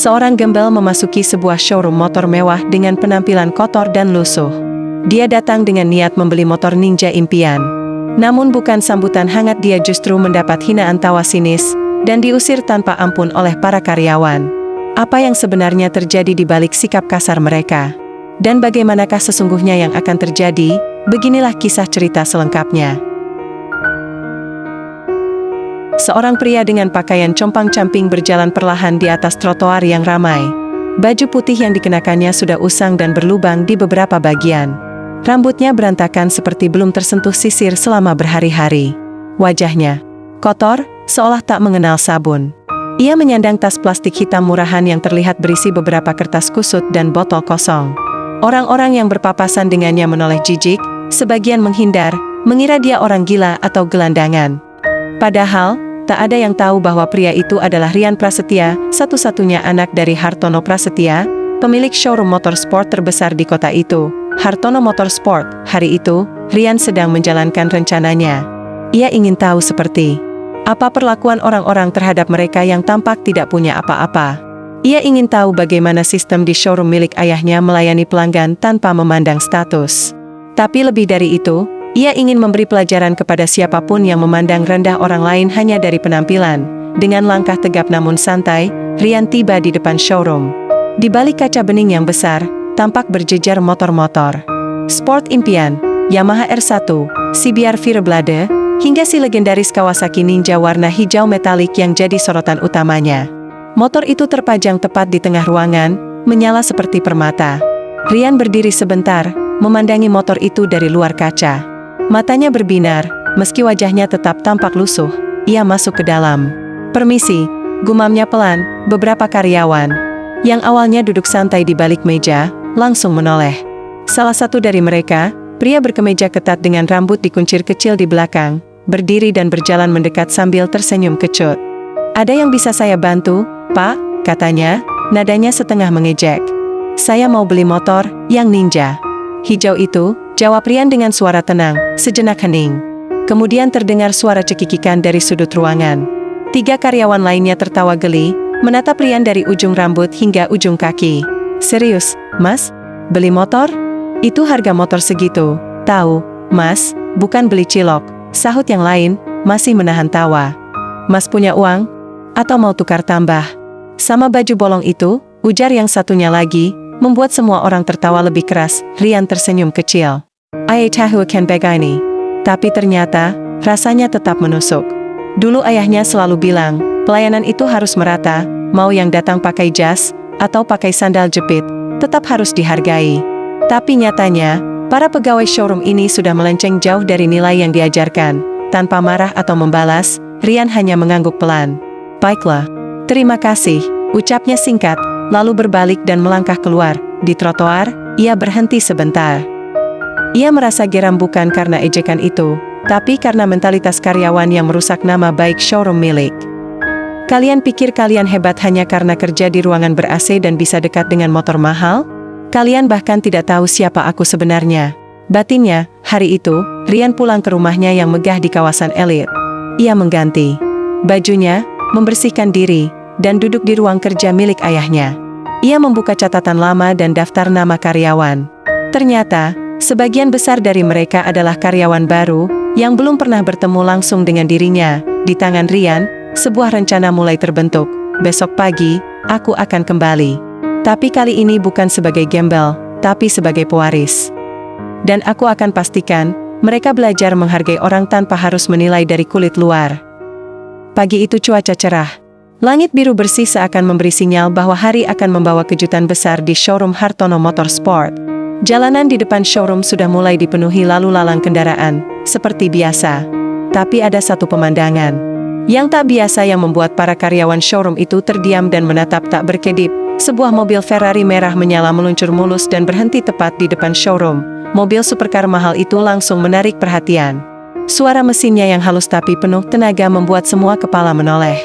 Seorang gembel memasuki sebuah showroom motor mewah dengan penampilan kotor dan lusuh. Dia datang dengan niat membeli motor ninja impian. Namun bukan sambutan hangat, dia justru mendapat hinaan tawa sinis dan diusir tanpa ampun oleh para karyawan. Apa yang sebenarnya terjadi di balik sikap kasar mereka? Dan bagaimanakah sesungguhnya yang akan terjadi? Beginilah kisah cerita selengkapnya. Seorang pria dengan pakaian compang-camping berjalan perlahan di atas trotoar yang ramai. Baju putih yang dikenakannya sudah usang dan berlubang di beberapa bagian. Rambutnya berantakan seperti belum tersentuh sisir selama berhari-hari. Wajahnya kotor, seolah tak mengenal sabun. Ia menyandang tas plastik hitam murahan yang terlihat berisi beberapa kertas kusut dan botol kosong. Orang-orang yang berpapasan dengannya menoleh jijik, sebagian menghindar, mengira dia orang gila atau gelandangan. Padahal, tak ada yang tahu bahwa pria itu adalah Rian Prasetya, satu-satunya anak dari Hartono Prasetya, pemilik showroom motorsport terbesar di kota itu, Hartono Motorsport. Hari itu, Rian sedang menjalankan rencananya. Ia ingin tahu seperti apa perlakuan orang-orang terhadap mereka yang tampak tidak punya apa-apa. Ia ingin tahu bagaimana sistem di showroom milik ayahnya melayani pelanggan tanpa memandang status. Tapi lebih dari itu, ia ingin memberi pelajaran kepada siapapun yang memandang rendah orang lain hanya dari penampilan. Dengan langkah tegap namun santai, Rian tiba di depan showroom. Di balik kaca bening yang besar, tampak berjejer motor-motor sport impian, Yamaha R1, CBR Fireblade, hingga si legendaris Kawasaki Ninja warna hijau metalik yang jadi sorotan utamanya. Motor itu terpajang tepat di tengah ruangan, menyala seperti permata. Rian berdiri sebentar, memandangi motor itu dari luar kaca. Matanya berbinar, meski wajahnya tetap tampak lusuh. Ia masuk ke dalam. "Permisi," gumamnya pelan. Beberapa karyawan yang awalnya duduk santai di balik meja, langsung menoleh. Salah satu dari mereka, pria berkemeja ketat dengan rambut dikuncir kecil di belakang, berdiri dan berjalan mendekat sambil tersenyum kecut. "Ada yang bisa saya bantu, Pak?" katanya, nadanya setengah mengejek. "Saya mau beli motor yang ninja hijau itu," jawab Rian dengan suara tenang. Sejenak hening. Kemudian terdengar suara cekikikan dari sudut ruangan. 3 karyawan lainnya tertawa geli, menatap Rian dari ujung rambut hingga ujung kaki. "Serius, Mas? Beli motor? Itu harga motor segitu." "Tahu, Mas, bukan beli cilok," sahut yang lain, masih menahan tawa. "Mas punya uang? Atau mau tukar tambah?" "Sama baju bolong itu," ujar yang satunya lagi, membuat semua orang tertawa lebih keras. Rian tersenyum kecil. "Ayah tahu akan begini." Tapi ternyata, rasanya tetap menusuk. Dulu ayahnya selalu bilang, pelayanan itu harus merata, mau yang datang pakai jas, atau pakai sandal jepit, tetap harus dihargai. Tapi nyatanya, para pegawai showroom ini sudah melenceng jauh dari nilai yang diajarkan. Tanpa marah atau membalas, Rian hanya mengangguk pelan. "Baiklah. Terima kasih," ucapnya singkat, lalu berbalik dan melangkah keluar. Di trotoar, ia berhenti sebentar. Ia merasa geram bukan karena ejekan itu, tapi karena mentalitas karyawan yang merusak nama baik showroom milik. "Kalian pikir kalian hebat hanya karena kerja di ruangan ber-AC dan bisa dekat dengan motor mahal? Kalian bahkan tidak tahu siapa aku sebenarnya," batinnya. Hari itu, Rian pulang ke rumahnya yang megah di kawasan elit. Ia mengganti bajunya, membersihkan diri, dan duduk di ruang kerja milik ayahnya. Ia membuka catatan lama dan daftar nama karyawan. Ternyata, sebagian besar dari mereka adalah karyawan baru, yang belum pernah bertemu langsung dengan dirinya. Di tangan Rian, sebuah rencana mulai terbentuk. "Besok pagi, aku akan kembali. Tapi kali ini bukan sebagai gembel, tapi sebagai pewaris. Dan aku akan pastikan, mereka belajar menghargai orang tanpa harus menilai dari kulit luar." Pagi itu cuaca cerah. Langit biru bersih seakan memberi sinyal bahwa hari akan membawa kejutan besar di showroom Hartono Motorsport. Jalanan di depan showroom sudah mulai dipenuhi lalu lalang kendaraan, seperti biasa. Tapi ada satu pemandangan yang tak biasa yang membuat para karyawan showroom itu terdiam dan menatap tak berkedip. Sebuah mobil Ferrari merah menyala meluncur mulus dan berhenti tepat di depan showroom. Mobil supercar mahal itu langsung menarik perhatian. Suara mesinnya yang halus tapi penuh tenaga membuat semua kepala menoleh.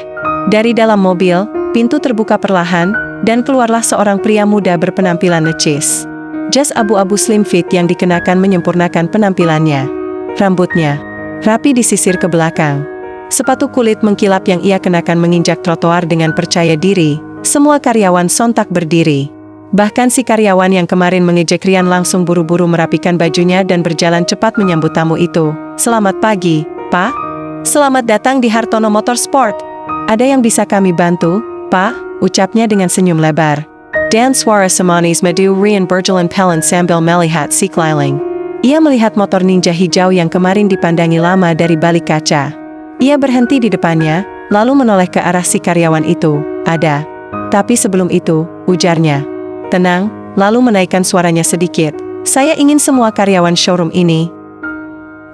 Dari dalam mobil, pintu terbuka perlahan, dan keluarlah seorang pria muda berpenampilan necis. Jas abu-abu slim fit yang dikenakan menyempurnakan penampilannya. Rambutnya rapi disisir ke belakang. Sepatu kulit mengkilap yang ia kenakan menginjak trotoar dengan percaya diri, Semua karyawan sontak berdiri. Bahkan si karyawan yang kemarin mengejek Rian langsung buru-buru merapikan bajunya dan berjalan cepat menyambut tamu itu. "Selamat pagi, Pak. Selamat datang di Hartono Motorsport. Ada yang bisa kami bantu, Pak?" ucapnya dengan senyum lebar. Dan suara semanis madu Rian berjalan pelan sambil melihat sekeliling. Ia melihat motor ninja hijau yang kemarin dipandangi lama dari balik kaca. Ia berhenti di depannya, lalu menoleh ke arah si karyawan itu. "Ada. Tapi sebelum itu," ujarnya. Tenang, lalu menaikkan suaranya sedikit. "Saya ingin semua karyawan showroom ini."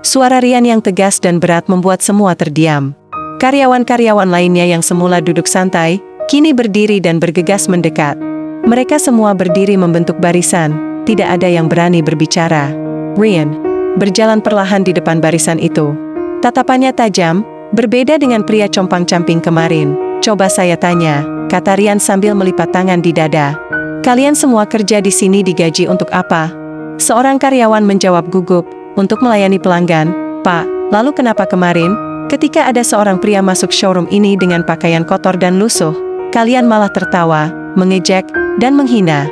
Suara Rian yang tegas dan berat membuat semua terdiam. Karyawan-karyawan lainnya yang semula duduk santai, kini berdiri dan bergegas mendekat. Mereka semua berdiri membentuk barisan, tidak ada yang berani berbicara. Rian berjalan perlahan di depan barisan itu. Tatapannya tajam, berbeda dengan pria compang-camping kemarin. "Coba saya tanya," kata Rian sambil melipat tangan di dada. "Kalian semua kerja di sini digaji untuk apa?" Seorang karyawan menjawab gugup, "Untuk melayani pelanggan, Pak." "Lalu kenapa kemarin, ketika ada seorang pria masuk showroom ini dengan pakaian kotor dan lusuh, kalian malah tertawa, mengejek, dan menghina?"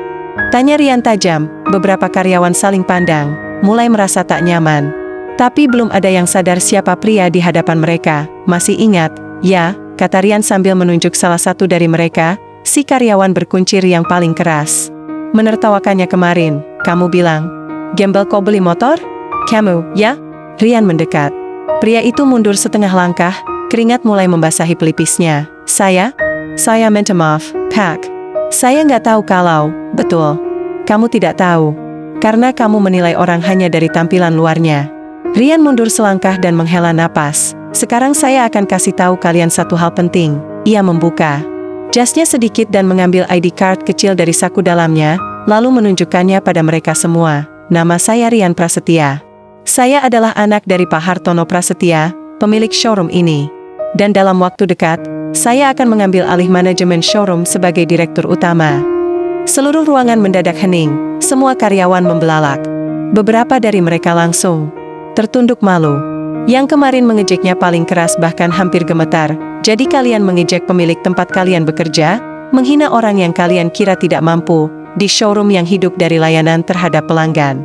Tanya Rian tajam. Beberapa karyawan saling pandang, mulai merasa tak nyaman. Tapi belum ada yang sadar siapa pria di hadapan mereka. "Masih ingat, ya?" kata Rian sambil menunjuk salah satu dari mereka, si karyawan berkuncir yang paling keras. Menertawakannya kemarin. "Kamu bilang, gembel kau beli motor? Kamu, ya?" Rian mendekat. Pria itu mundur setengah langkah, keringat mulai membasahi pelipisnya. Saya minta maaf, Pak. Saya nggak tahu kalau, betul. Kamu tidak tahu. Karena kamu menilai orang hanya dari tampilan luarnya." Rian mundur selangkah dan menghela napas. "Sekarang saya akan kasih tahu kalian satu hal penting." Ia membuka jasnya sedikit dan mengambil ID card kecil dari saku dalamnya, lalu menunjukkannya pada mereka semua. "Nama saya Rian Prasetya. Saya adalah anak dari Pak Hartono Prasetya, pemilik showroom ini. Dan dalam waktu dekat, saya akan mengambil alih manajemen showroom sebagai direktur utama." Seluruh ruangan mendadak hening, semua karyawan membelalak. Beberapa dari mereka langsung tertunduk malu. Yang kemarin mengejeknya paling keras bahkan hampir gemetar. "Jadi kalian mengejek pemilik tempat kalian bekerja, menghina orang yang kalian kira tidak mampu, di showroom yang hidup dari layanan terhadap pelanggan."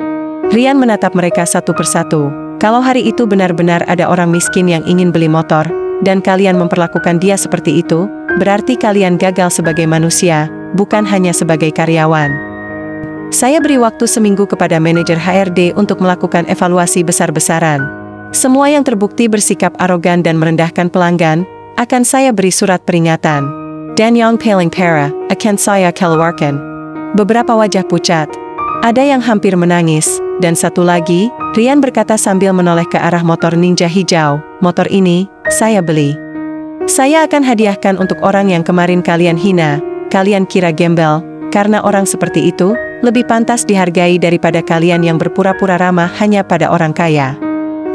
Rian menatap mereka satu persatu. "Kalau hari itu benar-benar ada orang miskin yang ingin beli motor, dan kalian memperlakukan dia seperti itu, berarti kalian gagal sebagai manusia, bukan hanya sebagai karyawan. Saya beri waktu seminggu kepada manajer HRD untuk melakukan evaluasi besar-besaran. Semua yang terbukti bersikap arogan dan merendahkan pelanggan, akan saya beri surat peringatan. Dan yang paling parah, akan saya keluarkan." Beberapa wajah pucat. Ada yang hampir menangis, dan satu lagi, Rian berkata sambil menoleh ke arah motor ninja hijau, "Motor ini, saya beli. Saya akan hadiahkan untuk orang yang kemarin kalian hina. Kalian kira gembel, karena orang seperti itu lebih pantas dihargai daripada kalian yang berpura-pura ramah hanya pada orang kaya."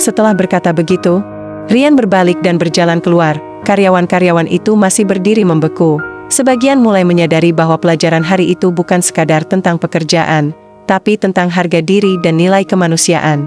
Setelah berkata begitu, Rian berbalik dan berjalan keluar. Karyawan-karyawan itu masih berdiri membeku. Sebagian mulai menyadari bahwa pelajaran hari itu bukan sekadar tentang pekerjaan, tapi tentang harga diri dan nilai kemanusiaan.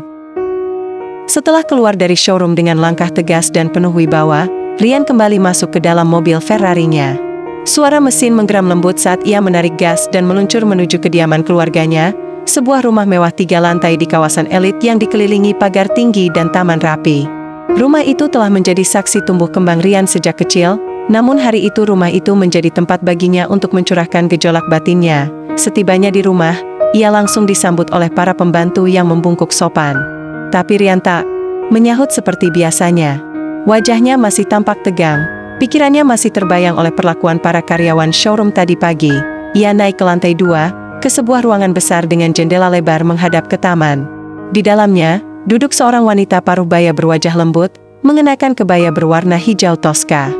Setelah keluar dari showroom dengan langkah tegas dan penuh wibawa, Rian kembali masuk ke dalam mobil Ferrari-nya. Suara mesin menggeram lembut saat ia menarik gas dan meluncur menuju kediaman keluarganya, sebuah rumah mewah 3 lantai di kawasan elit yang dikelilingi pagar tinggi dan taman rapi. Rumah itu telah menjadi saksi tumbuh kembang Rian sejak kecil, namun hari itu rumah itu menjadi tempat baginya untuk mencurahkan gejolak batinnya. Setibanya di rumah, ia langsung disambut oleh para pembantu yang membungkuk sopan. Tapi Rian tak menyahut seperti biasanya. Wajahnya masih tampak tegang. Pikirannya masih terbayang oleh perlakuan para karyawan showroom tadi pagi. Ia naik ke lantai 2, ke sebuah ruangan besar dengan jendela lebar menghadap ke taman. Di dalamnya, duduk seorang wanita paruh baya berwajah lembut, mengenakan kebaya berwarna hijau toska.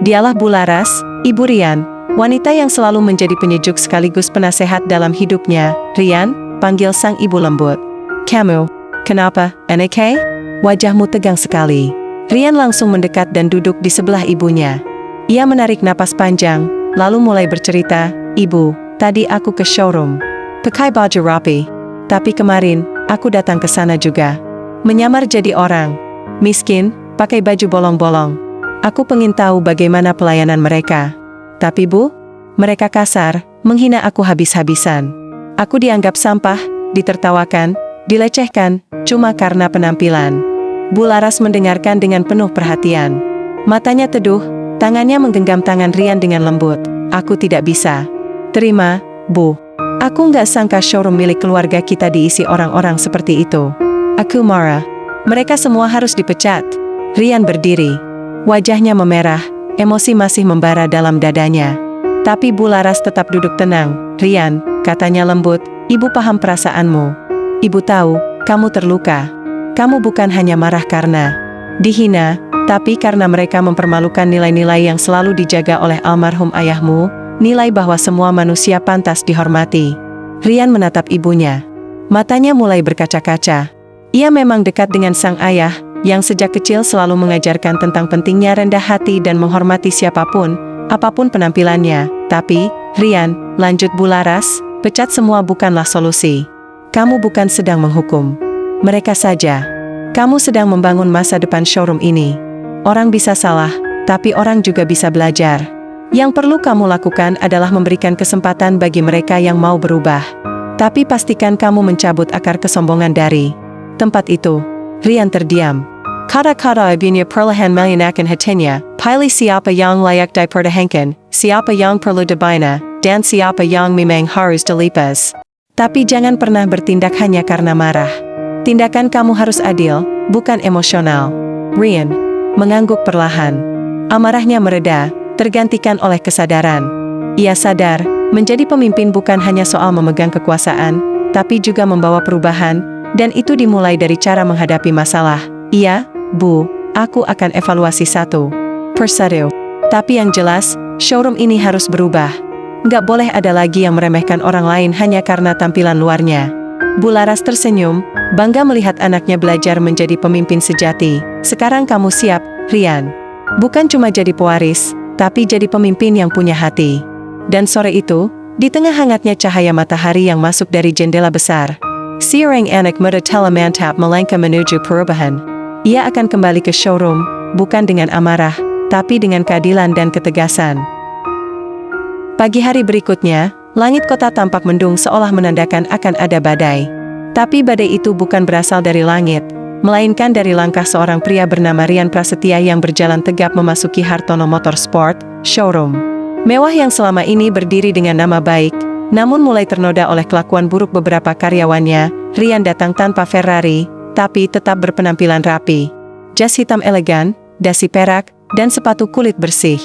Dialah Bu Laras, Ibu Rian, wanita yang selalu menjadi penyejuk sekaligus penasehat dalam hidupnya. "Rian," panggil sang ibu lembut. "Kamu, kenapa, Aneke? Wajahmu tegang sekali." Rian langsung mendekat dan duduk di sebelah ibunya. Ia menarik napas panjang, lalu mulai bercerita, "Ibu, tadi aku ke showroom. Pakai baju rapi. Tapi kemarin, aku datang ke sana juga. Menyamar jadi orang miskin, pakai baju bolong-bolong. Aku pengen tahu bagaimana pelayanan mereka. Tapi Bu, Mereka kasar, menghina aku habis-habisan. Aku dianggap sampah, ditertawakan, dilecehkan, cuma karena penampilan. Bu Laras mendengarkan dengan penuh perhatian. Matanya teduh, tangannya menggenggam tangan Rian dengan lembut. Aku tidak bisa. Terima, Bu. Aku nggak sangka showroom milik keluarga kita diisi orang-orang seperti itu. Aku marah. Mereka semua harus dipecat. Rian berdiri. Wajahnya memerah, emosi masih membara dalam dadanya. Tapi Bu Laras tetap duduk tenang. Rian, katanya lembut, ibu paham perasaanmu. Ibu tahu, kamu terluka. Kamu bukan hanya marah karena dihina, tapi karena mereka mempermalukan nilai-nilai yang selalu dijaga oleh almarhum ayahmu, nilai bahwa semua manusia pantas dihormati. Rian menatap ibunya. Matanya mulai berkaca-kaca. Ia memang dekat dengan sang ayah, yang sejak kecil selalu mengajarkan tentang pentingnya rendah hati dan menghormati siapapun, apapun penampilannya. Tapi, Rian, lanjut Bu Laras, pecat semua bukanlah solusi. Kamu bukan sedang menghukum mereka saja. Kamu sedang membangun masa depan showroom ini. Orang bisa salah, tapi orang juga bisa belajar. Yang perlu kamu lakukan adalah memberikan kesempatan bagi mereka yang mau berubah. Tapi pastikan kamu mencabut akar kesombongan dari tempat itu. Rian terdiam. Kata-kata ibunya perlahan menyunakkan hatinya, pilih siapa yang layak dipertahankan, siapa yang perlu dibina, dan siapa yang memang harus dilipas. Tapi jangan pernah bertindak hanya karena marah. Tindakan kamu harus adil, bukan emosional. Rian mengangguk perlahan. Amarahnya mereda, tergantikan oleh kesadaran. Ia sadar, menjadi pemimpin bukan hanya soal memegang kekuasaan, tapi juga membawa perubahan, dan itu dimulai dari cara menghadapi masalah. Iya, Bu, aku akan evaluasi satu persatu. Tapi yang jelas, showroom ini harus berubah. Nggak boleh ada lagi yang meremehkan orang lain hanya karena tampilan luarnya. Bu Laras tersenyum, bangga melihat anaknya belajar menjadi pemimpin sejati. Sekarang kamu siap, Rian. Bukan cuma jadi pewaris, tapi jadi pemimpin yang punya hati. Dan sore itu, di tengah hangatnya cahaya matahari yang masuk dari jendela besar, seorang anak muda telah mantap melangkah menuju perubahan. Ia akan kembali ke showroom, bukan dengan amarah, tapi dengan keadilan dan ketegasan. Pagi hari berikutnya, langit kota tampak mendung seolah menandakan akan ada badai. Tapi badai itu bukan berasal dari langit, melainkan dari langkah seorang pria bernama Rian Prasetya yang berjalan tegap memasuki Hartono Motorsport showroom. Mewah yang selama ini berdiri dengan nama baik, namun mulai ternoda oleh kelakuan buruk beberapa karyawannya. Rian datang tanpa Ferrari, tapi tetap berpenampilan rapi. Jas hitam elegan, dasi perak, dan sepatu kulit bersih.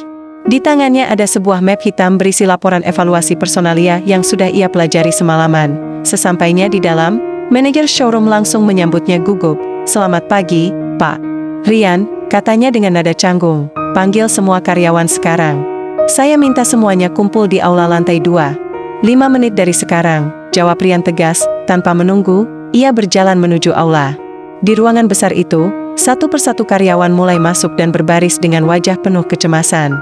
Di tangannya ada sebuah map hitam berisi laporan evaluasi personalia yang sudah ia pelajari semalaman. Sesampainya di dalam, manajer showroom langsung menyambutnya gugup. Selamat pagi, Pak Rian, katanya dengan nada canggung. Panggil semua karyawan sekarang. Saya minta semuanya kumpul di aula lantai 2. 5 menit dari sekarang, jawab Rian tegas, tanpa menunggu. Ia berjalan menuju aula. Di ruangan besar itu, satu persatu karyawan mulai masuk dan berbaris dengan wajah penuh kecemasan.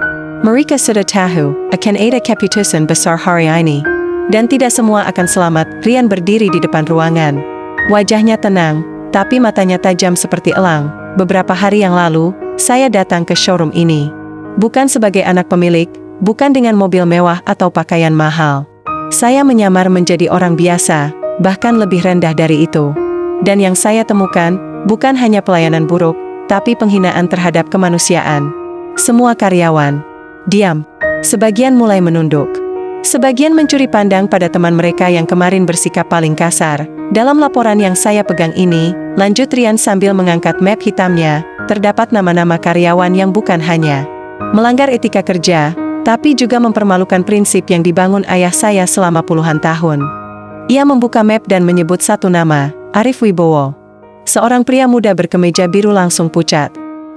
Mereka sudah tahu, akan ada keputusan besar hari ini. Dan tidak semua akan selamat. Rian berdiri di depan ruangan. Wajahnya tenang, tapi matanya tajam seperti elang. Beberapa hari yang lalu, saya datang ke showroom ini. Bukan sebagai anak pemilik, bukan dengan mobil mewah atau pakaian mahal. Saya menyamar menjadi orang biasa, bahkan lebih rendah dari itu. Dan yang saya temukan, bukan hanya pelayanan buruk, tapi penghinaan terhadap kemanusiaan. Semua karyawan diam. Sebagian mulai menunduk. Sebagian mencuri pandang pada teman mereka yang kemarin bersikap paling kasar. Dalam laporan yang saya pegang ini, lanjut Rian sambil mengangkat map hitamnya, terdapat nama-nama karyawan yang bukan hanya melanggar etika kerja, tapi juga mempermalukan prinsip yang dibangun ayah saya selama puluhan tahun. Ia membuka map dan menyebut satu nama, Arif Wibowo. Seorang pria muda berkemeja biru langsung pucat.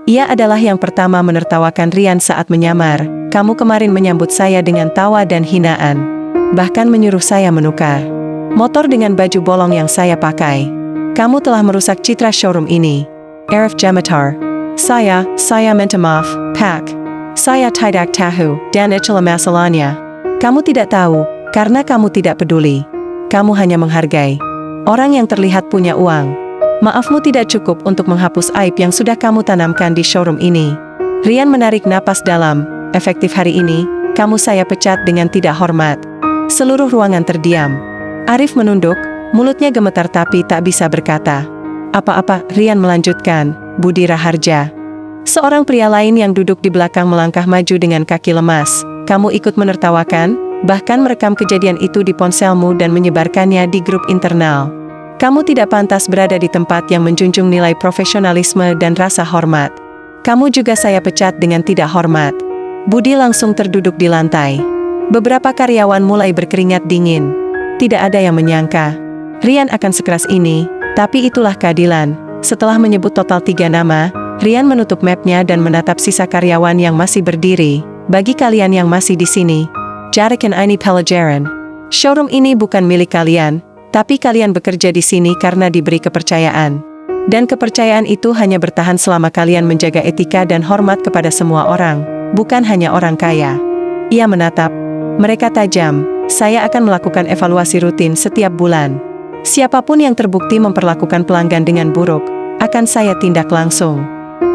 Ia adalah yang pertama menertawakan Rian saat menyamar. Kamu kemarin menyambut saya dengan tawa dan hinaan. Bahkan menyuruh saya menukar motor dengan baju bolong yang saya pakai. Kamu telah merusak citra showroom ini. Arif Jamatar. Saya minta maaf, Pak. Saya tidak tahu, dan itulah masalahnya. Kamu tidak tahu, karena kamu tidak peduli. Kamu hanya menghargai orang yang terlihat punya uang. Maafmu tidak cukup untuk menghapus aib yang sudah kamu tanamkan di showroom ini. Rian menarik napas dalam. Efektif hari ini, kamu saya pecat dengan tidak hormat." Seluruh ruangan terdiam. Arif menunduk, mulutnya gemetar tapi tak bisa berkata apa-apa. Rian melanjutkan, "Budi Raharja." Seorang pria lain yang duduk di belakang melangkah maju dengan kaki lemas. "Kamu ikut menertawakan, bahkan merekam kejadian itu di ponselmu dan menyebarkannya di grup internal. Kamu tidak pantas berada di tempat yang menjunjung nilai profesionalisme dan rasa hormat. Kamu juga saya pecat dengan tidak hormat." Budi langsung terduduk di lantai. Beberapa karyawan mulai berkeringat dingin. Tidak ada yang menyangka Rian akan sekeras ini, tapi itulah keadilan. Setelah menyebut total 3 nama, Rian menutup mapnya dan menatap sisa karyawan yang masih berdiri. "Bagi kalian yang masih di sini, jadikan ini pelajaran. Showroom ini bukan milik kalian, tapi kalian bekerja di sini karena diberi kepercayaan. Dan kepercayaan itu hanya bertahan selama kalian menjaga etika dan hormat kepada semua orang, bukan hanya orang kaya." Ia menatap mereka tajam. "Saya akan melakukan evaluasi rutin setiap bulan. Siapapun yang terbukti memperlakukan pelanggan dengan buruk, akan saya tindak langsung."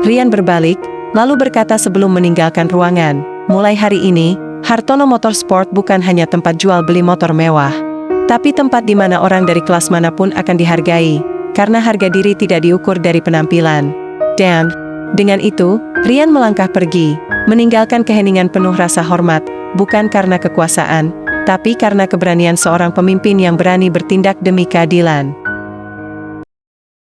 Rian berbalik, lalu berkata sebelum meninggalkan ruangan, "Mulai hari ini, Hartono Motorsport bukan hanya tempat jual beli motor mewah, tapi tempat di mana orang dari kelas manapun akan dihargai, karena harga diri tidak diukur dari penampilan." Dan dengan itu, Rian melangkah pergi, meninggalkan keheningan penuh rasa hormat, bukan karena kekuasaan, tapi karena keberanian seorang pemimpin yang berani bertindak demi keadilan.